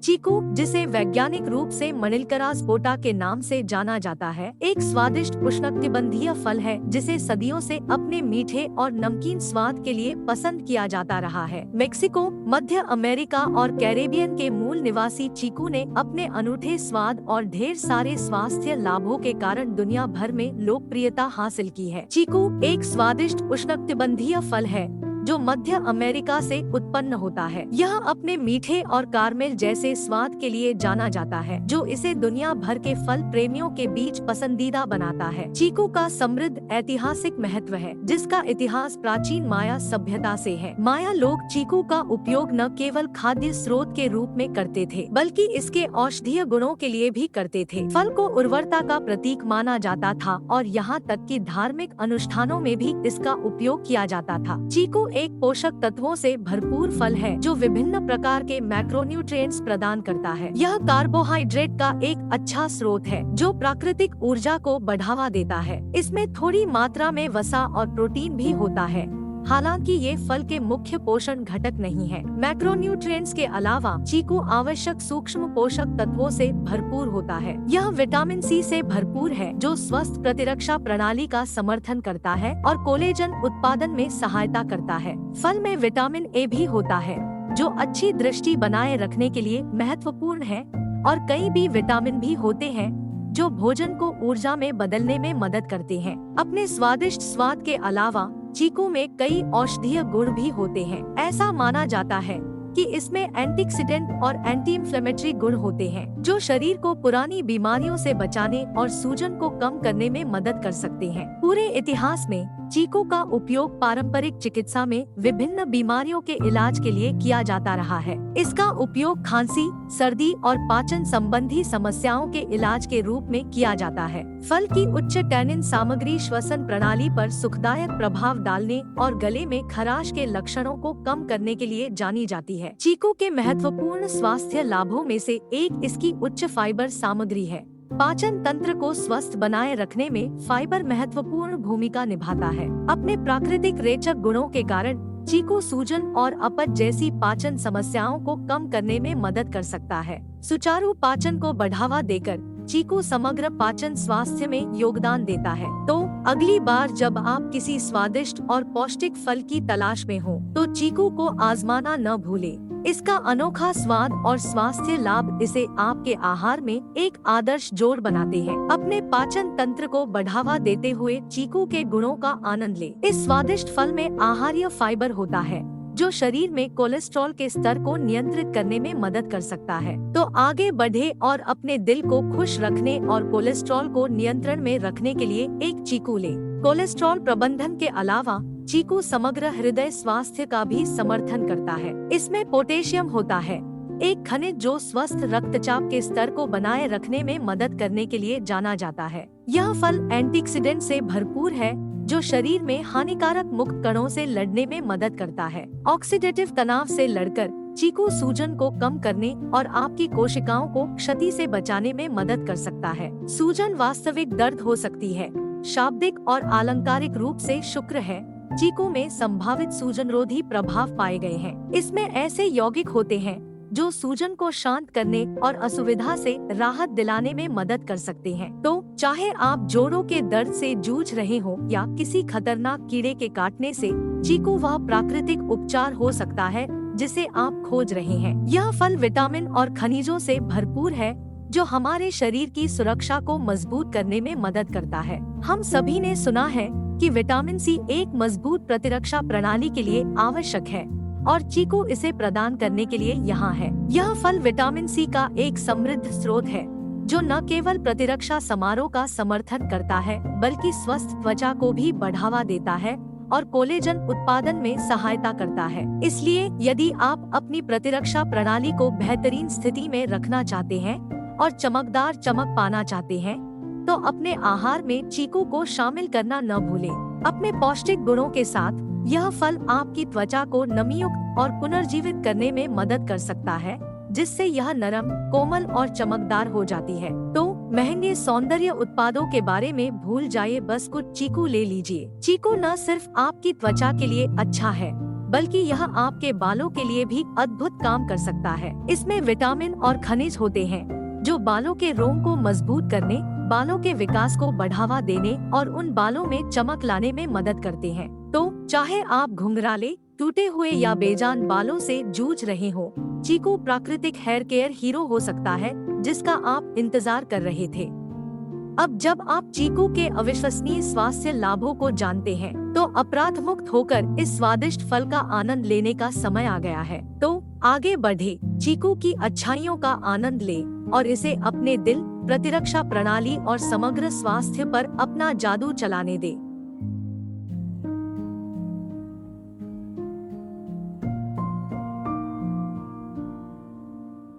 चीकू, जिसे वैज्ञानिक रूप से मणिलकरा स्पोटा के नाम से जाना जाता है, एक स्वादिष्ट उष्णकटिबंधीय फल है जिसे सदियों से अपने मीठे और नमकीन स्वाद के लिए पसंद किया जाता रहा है। मेक्सिको, मध्य अमेरिका और कैरेबियन के मूल निवासी चीकू ने अपने अनूठे स्वाद और ढेर सारे स्वास्थ्य लाभों के कारण दुनिया भर में लोकप्रियता हासिल की है। चीकू एक स्वादिष्ट उष्णकटिबंधीय फल है जो मध्य अमेरिका से उत्पन्न होता है। यह अपने मीठे और कारमेल जैसे स्वाद के लिए जाना जाता है, जो इसे दुनिया भर के फल प्रेमियों के बीच पसंदीदा बनाता है। चीकू का समृद्ध ऐतिहासिक महत्व है, जिसका इतिहास प्राचीन माया सभ्यता से है। माया लोग चीकू का उपयोग न केवल खाद्य स्रोत के रूप में करते थे, बल्कि इसके औषधीय गुणों के लिए भी करते थे। फल को उर्वरता का प्रतीक माना जाता था और यहाँ तक कि धार्मिक अनुष्ठानों में भी इसका उपयोग किया जाता था। चीकू एक पोषक तत्वों से भरपूर फल है जो विभिन्न प्रकार के मैक्रोन्यूट्रिएंट्स प्रदान करता है। यह कार्बोहाइड्रेट का एक अच्छा स्रोत है जो प्राकृतिक ऊर्जा को बढ़ावा देता है। इसमें थोड़ी मात्रा में वसा और प्रोटीन भी होता है। हालांकि ये फल के मुख्य पोषण घटक नहीं है। मैक्रोन्यूट्रिएंट्स के अलावा चीकू आवश्यक सूक्ष्म पोषक तत्वों से भरपूर होता है। यह विटामिन सी से भरपूर है जो स्वस्थ प्रतिरक्षा प्रणाली का समर्थन करता है और कोलेजन उत्पादन में सहायता करता है। फल में विटामिन ए भी होता है जो अच्छी दृष्टि बनाए रखने के लिए महत्वपूर्ण है, और कई बी विटामिन भी होते हैं जो भोजन को ऊर्जा में बदलने में मदद करते हैं। अपने स्वादिष्ट स्वाद के अलावा चीकू में कई औषधीय गुण भी होते हैं। ऐसा माना जाता है कि इसमें एंटीऑक्सीडेंट और एंटी इन्फ्लेमेटरी गुण होते हैं जो शरीर को पुरानी बीमारियों से बचाने और सूजन को कम करने में मदद कर सकते हैं। पूरे इतिहास में चीकू का उपयोग पारंपरिक चिकित्सा में विभिन्न बीमारियों के इलाज के लिए किया जाता रहा है। इसका उपयोग खांसी, सर्दी और पाचन संबंधी समस्याओं के इलाज के रूप में किया जाता है। फल की उच्च टैनिन सामग्री श्वसन प्रणाली पर सुखदायक प्रभाव डालने और गले में खराश के लक्षणों को कम करने के लिए जानी जाती है। चीकू के महत्वपूर्ण स्वास्थ्य लाभों में से एक इसकी उच्च फाइबर सामग्री है। पाचन तंत्र को स्वस्थ बनाए रखने में फाइबर महत्वपूर्ण भूमिका निभाता है। अपने प्राकृतिक रेचक गुणों के कारण चीकू सूजन और अपच जैसी पाचन समस्याओं को कम करने में मदद कर सकता है। सुचारू पाचन को बढ़ावा देकर चीकू समग्र पाचन स्वास्थ्य में योगदान देता है। तो अगली बार जब आप किसी स्वादिष्ट और पौष्टिक फल की तलाश में हो, तो चीकू को आजमाना न भूलें। इसका अनोखा स्वाद और स्वास्थ्य लाभ इसे आपके आहार में एक आदर्श जोड़ बनाते हैं। अपने पाचन तंत्र को बढ़ावा देते हुए चीकू के गुणों का आनंद लें। इस स्वादिष्ट फल में आहार्य फाइबर होता है जो शरीर में कोलेस्ट्रॉल के स्तर को नियंत्रित करने में मदद कर सकता है। तो आगे बढ़े और अपने दिल को खुश रखने और कोलेस्ट्रॉल को नियंत्रण में रखने के लिए एक चीकू लें। कोलेस्ट्रॉल प्रबंधन के अलावा चीकू समग्र हृदय स्वास्थ्य का भी समर्थन करता है। इसमें पोटेशियम होता है, एक खनिज जो स्वस्थ रक्तचाप के स्तर को बनाए रखने में मदद करने के लिए जाना जाता है। यह फल एंटीऑक्सीडेंट से भरपूर है जो शरीर में हानिकारक मुक्त कणों से लड़ने में मदद करता है। ऑक्सीडेटिव तनाव से लड़कर चीकू सूजन को कम करने और आपकी कोशिकाओं को क्षति से बचाने में मदद कर सकता है। सूजन वास्तविक दर्द हो सकती है, शाब्दिक और अलंकारिक रूप से शुक्र है। चीकू में संभावित सूजनरोधी प्रभाव पाए गए हैं। इसमें ऐसे यौगिक होते हैं जो सूजन को शांत करने और असुविधा से राहत दिलाने में मदद कर सकते हैं। तो चाहे आप जोड़ों के दर्द से जूझ रहे हो या किसी खतरनाक कीड़े के काटने से, चीकू वह प्राकृतिक उपचार हो सकता है जिसे आप खोज रहे हैं। यह फल विटामिन और खनिजों से भरपूर है जो हमारे शरीर की सुरक्षा को मजबूत करने में मदद करता है। हम सभी ने सुना है कि विटामिन सी एक मजबूत प्रतिरक्षा प्रणाली के लिए आवश्यक है और चीकू इसे प्रदान करने के लिए यहाँ है। यह फल विटामिन सी का एक समृद्ध स्रोत है जो न केवल प्रतिरक्षा समारोह का समर्थन करता है बल्कि स्वस्थ त्वचा को भी बढ़ावा देता है और कोलेजन उत्पादन में सहायता करता है। इसलिए यदि आप अपनी प्रतिरक्षा प्रणाली को बेहतरीन स्थिति में रखना चाहते हैं और चमकदार चमक पाना चाहते हैं, तो अपने आहार में चीकू को शामिल करना न भूलें। अपने पौष्टिक गुणों के साथ यह फल आपकी त्वचा को नमीयुक्त और पुनर्जीवित करने में मदद कर सकता है, जिससे यह नरम, कोमल और चमकदार हो जाती है। तो महंगे सौंदर्य उत्पादों के बारे में भूल जाइए, बस कुछ चीकू ले लीजिए। चीकू न सिर्फ आपकी त्वचा के लिए अच्छा है बल्कि यह आपके बालों के लिए भी अद्भुत काम कर सकता है। इसमें विटामिन और खनिज होते हैं जो बालों के रोम को मजबूत करने, बालों के विकास को बढ़ावा देने और उन बालों में चमक लाने में मदद करते हैं। तो चाहे आप घुंघराले, टूटे हुए या बेजान बालों से जूझ रहे हो, चीकू प्राकृतिक हेयर केयर हीरो हो सकता है जिसका आप इंतजार कर रहे थे। अब जब आप चीकू के अविश्वसनीय स्वास्थ्य लाभों को जानते हैं, तो अपराध मुक्त होकर इस स्वादिष्ट फल का आनंद लेने का समय आ गया है। तो आगे बढ़े, चीकू की अच्छाइयों का आनंद ले और इसे अपने दिल, प्रतिरक्षा प्रणाली और समग्र स्वास्थ्य पर अपना जादू चलाने दे।